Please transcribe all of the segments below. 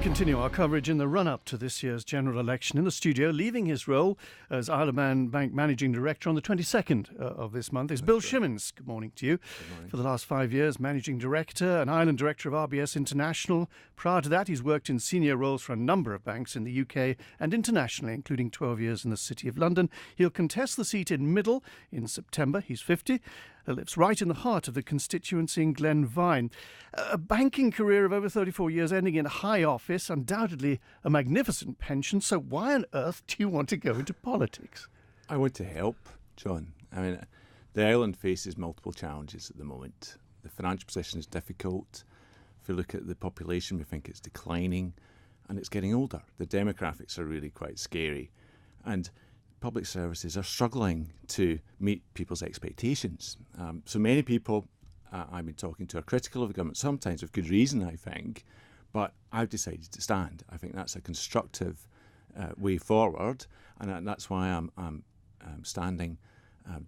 continue our coverage in the run-up to this year's general election. In the studio, leaving his role as Isle of Man Bank Managing Director on the 22nd of this month, is Bill Shimmins. Good morning to you. Good morning. For the last 5 years, Managing Director and Island Director of RBS International. Prior to that, he's worked in senior roles for a number of banks in the UK and internationally, including 12 years in the City of London. He'll contest the seat in Middle in September. He's 50. Lives right in the heart of the constituency in Glenvine. A banking career of over 34 years ending in high office, undoubtedly a magnificent pension. So why on earth do you want to go into politics? I want to help, John. I mean, the island faces multiple challenges at the moment. The financial position is difficult. If we look at the population, we think it's declining and it's getting older. The demographics are really quite scary. And public services are struggling to meet people's expectations. So many people I've been talking to are critical of the government, sometimes with good reason, I think, but I've decided to stand. I think that's a constructive way forward, and that's why I'm standing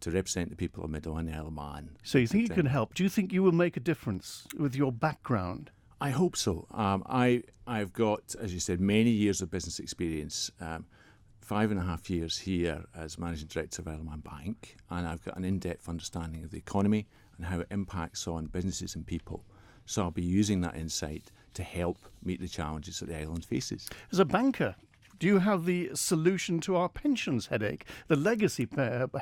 to represent the people of Middle and Isle of Man. So you think you can help? Do you think you will make a difference with your background? I hope so. I've got, as you said, many years of business experience. 5.5 years here as Managing Director of Isle of Man Bank, and I've got an in-depth understanding of the economy and how it impacts on businesses and people. So I'll be using that insight to help meet the challenges that the island faces. As a banker, do you have the solution to our pensions headache, the legacy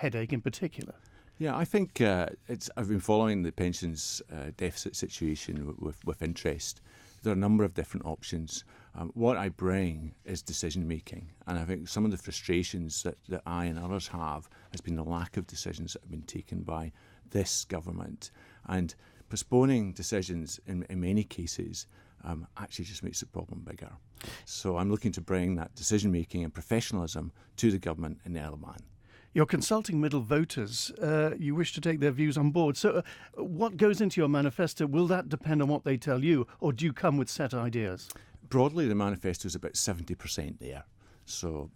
headache in particular? Yeah, I think I've been following the pensions deficit situation with interest. There are a number of different options. What I bring is decision making, and I think some of the frustrations that I and others have has been the lack of decisions that have been taken by this government, and postponing decisions in many cases actually just makes the problem bigger. So I'm looking to bring that decision making and professionalism to the government in the Isle of Man. You're consulting Middle voters. You wish to take their views on board. So what goes into your manifesto? Will that depend on what they tell you, or do you come with set ideas? Broadly, the manifesto is about 70% there. So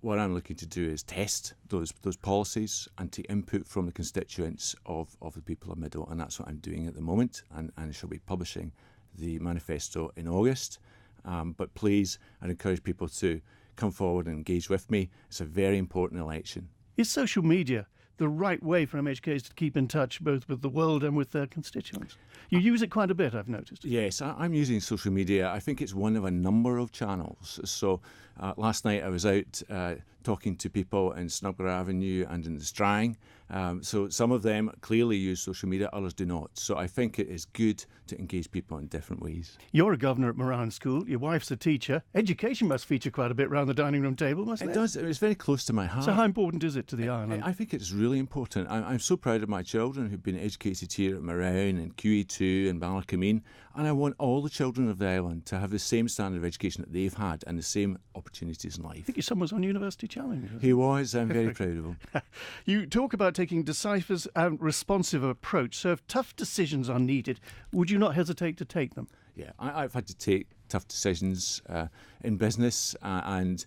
what I'm looking to do is test those policies and take input from the constituents of the people of Middle, and that's what I'm doing at the moment, and I shall be publishing the manifesto in August. But please, I'd encourage people to come forward and engage with me. It's a very important election. Is social media the right way for MHKs to keep in touch both with the world and with their constituents? You use it quite a bit, I've noticed. Yes, I'm using social media. I think it's one of a number of channels. So last night I was out talking to people in Snugger Avenue and in the Strang. So some of them clearly use social media, others do not. So I think it is good to engage people in different ways. You're a governor at Moran School. Your wife's a teacher. Education must feature quite a bit around the dining room table, mustn't it? It does. It's very close to my heart. So how important is it to the island? I think it's really important. I'm so proud of my children who've been educated here at Moran and QE2 and Ballacameen, and I want all the children of the island to have the same standard of education that they've had and the same opportunities in life. I think your son was on University Challenge. He was. I'm very proud of him. You talk about taking decisive and responsive approach. So if tough decisions are needed, would you not hesitate to take them? Yeah, I've had to take tough decisions in business, and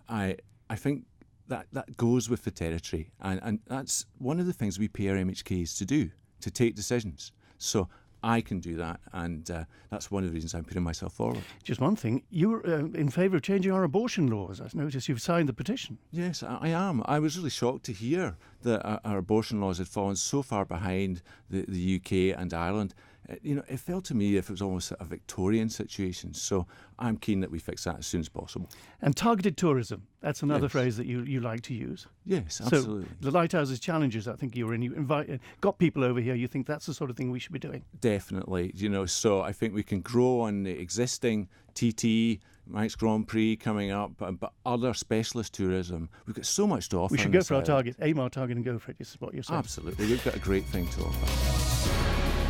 I think that goes with the territory, and that's one of the things we pay our MHKs to do, to take decisions. So I can do that, and that's one of the reasons I'm putting myself forward. Just one thing, you're in favour of changing our abortion laws. I've noticed you've signed the petition. Yes, I am. I was really shocked to hear that our abortion laws had fallen so far behind the UK and Ireland. It felt to me if it was almost a Victorian situation. So I'm keen that we fix that as soon as possible. And targeted tourism, that's another phrase that you like to use. Yes, absolutely. So the Lighthouses Challenges, I think you were in. You got people over here. You think that's the sort of thing we should be doing? Definitely. So I think we can grow on the existing TT, Manx Grand Prix coming up, but other specialist tourism. We've got so much to offer. We should go for our target, aim our target and go for it. This is what you're saying. Absolutely. We've got a great thing to offer.